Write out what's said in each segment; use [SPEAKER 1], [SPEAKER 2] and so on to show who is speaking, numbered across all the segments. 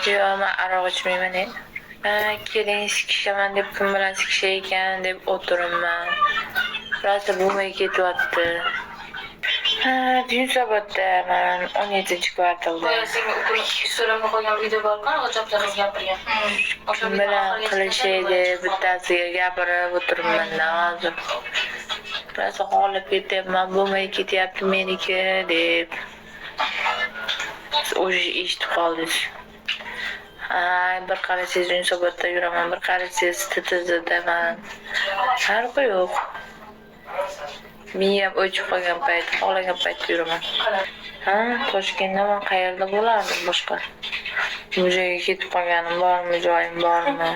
[SPEAKER 1] Yo, men aroq ichmayman. Keling sikishaman deb kim bilan sikishay ekan deb o'tiribman. Rosa bo'lmay ketyapti. Yunusobodda men 17-kvartalda.
[SPEAKER 2] Senga so'ramga qo'ygan video bor-ku, o'choqlarimiz gapirgan.
[SPEAKER 1] Kim bilan qilishaydi, bittasiga gapirib o'tiribman hozir. Rosa qolib ketyapman, bo'lmay ketyapti meniki deb. Siz o'sha eshitib qoldingiz. Bir qarasangiz Yunusobodda yuraman, bir qarasangiz TTZdaman. Farqi yo'q. Miyam o'chib qolgan payt, xohlagan paytda yuraman. Toshkentda men qayerda bo'lardim boshqa? Muzega ketib qolganim bormi, joyim bormi?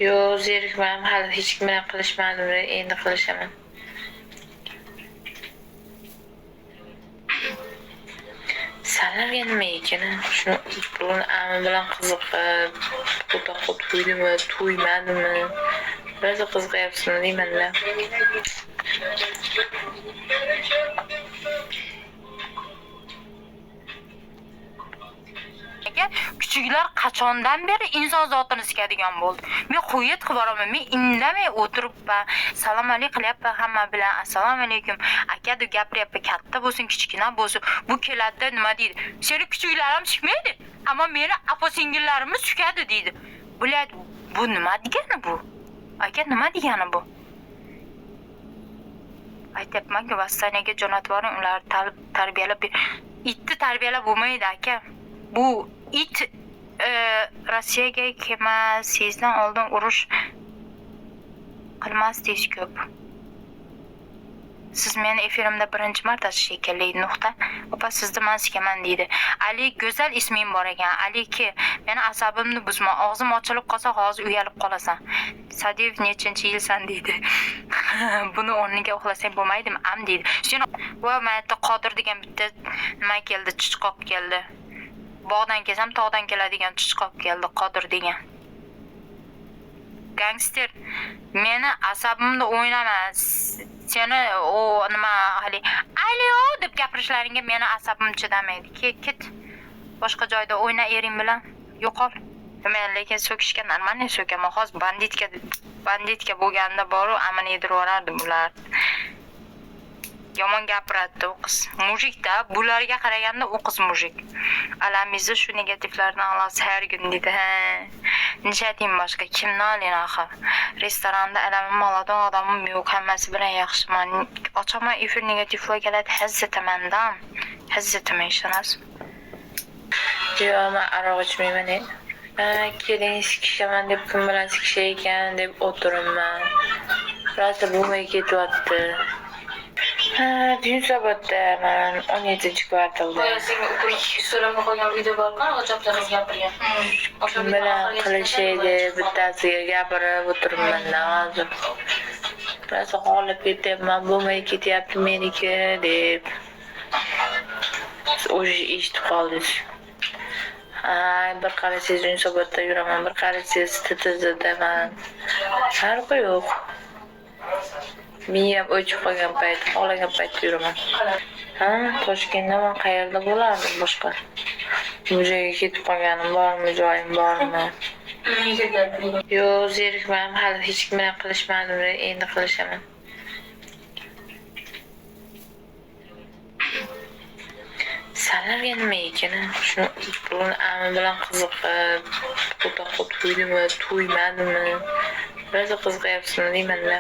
[SPEAKER 1] Yo'q, zerikmadim, hali hech kim bilan qilishmadim, endi qilishaman. Sanlarga nima ekan? Shuni pulni amin bilan qiziqib, o'ta to'ydimi, to'ymadimi? Rosa qiziqayapsizmi deyman-da.
[SPEAKER 3] Kuchuklar qachondan beri inson zotini sikadigan bo'ldi. Men qo'yib qo'yaraman, men indamay o'tiribman. Salom alaykum qilyapman hamma bilan. Assalomu alaykum. Aka deb gapiryapman, katta bo'lsin, kichkina bo'lsin. Bu keladi nima deydi? Seni kuchuklarim sikmaydi, ammo meni apa-singillarimiz sikadi deydi. Bular bu nima degani bu? Aka nima degani bu? Aytayapman-ku, Vastanaga jo'natib boring, ularni tarbiyalab itni tarbiyalab bo'lmaydi aka. Bu it Rossiyaga kelmasingizdan oldin urush qilmasdingiz ko'p. Siz meni efirimda birinchi marta shekilli nuqta. Opa sizni men sikaman deydi. Ali go'zal isming bor ekan. Aliki, meni asabimni buzma. Og'zim ochilib qolsa hozir uyalib qolasan. Sadiyev nechinchi yilsan deydi. Buni o'rniga uxlasang bo'lmaydimi? Am deydi. Sen va mayda Qodir degan bitta nima keldi, chichqoq keldi. Bog'dan kelsam tog'dan keladigan chichqoq keldi, Qodir degan. Gangster, meni asabimni o'ynama. Seni o nima hali "Alo" deb gapirishlaringga meni asabim chidamaydi. Ket. Boshqa joyda o'yna ering bilan. Yo'qol. Men lekin so'kishga normalniy so'kaman. Hozir banditka bo'lganda boru amini yedirib yuborardim ular. Yomon gapiradi u qiz. Mujikda, bularga qaraganda u qiz mujik. Alamizni shu negativlardan olasiz har kun dedi. Nishatim boshqa kimni olin axir? Restoranda alamim oladigan odamim yo'q, hammasi bilan yaxshiman. Ochaman efir negativlar keladi, hazzatamandan. Hazzataman ishonasiz?
[SPEAKER 1] Yo'q, men aroq ichmayman. Keling sikishaman deb kim bilan sikishay ekan deb o'tiribman. Rosa bo'lmay ketyapti. Yunusobodda men 17-kvartalda.
[SPEAKER 2] Senga so'ramga qo'ygan video bor-ku, o'choqlarimiz gapirgan.
[SPEAKER 1] Kim bilan qilishaydi, bittasiga gapirib o'tiribman hozir. Rosa qolib ketyapman, bo'lmay ketyapti meniki deb. Siz o'sha eshitib qoldingiz. Bir qarasangiz Yunusobodda yuraman, bir qarasangiz TTZdaman. Farqi yo'q. Miyam o'chib qolgan payt, xohlagan paytda yuraman. Toshkentda men qayerda bo'lardim boshqa? Muzega ketib qolganim bormi, joyim bormi? Yo'q, zerikmadim, hali hech kim bilan qilishmadim, endi qilishaman. Sanlarga nima ekan? Shuni pulni amin bilan qiziqib, o'ta to'ydimi, to'ymadimi? Rosa qiziqayapsizmi deyman-da.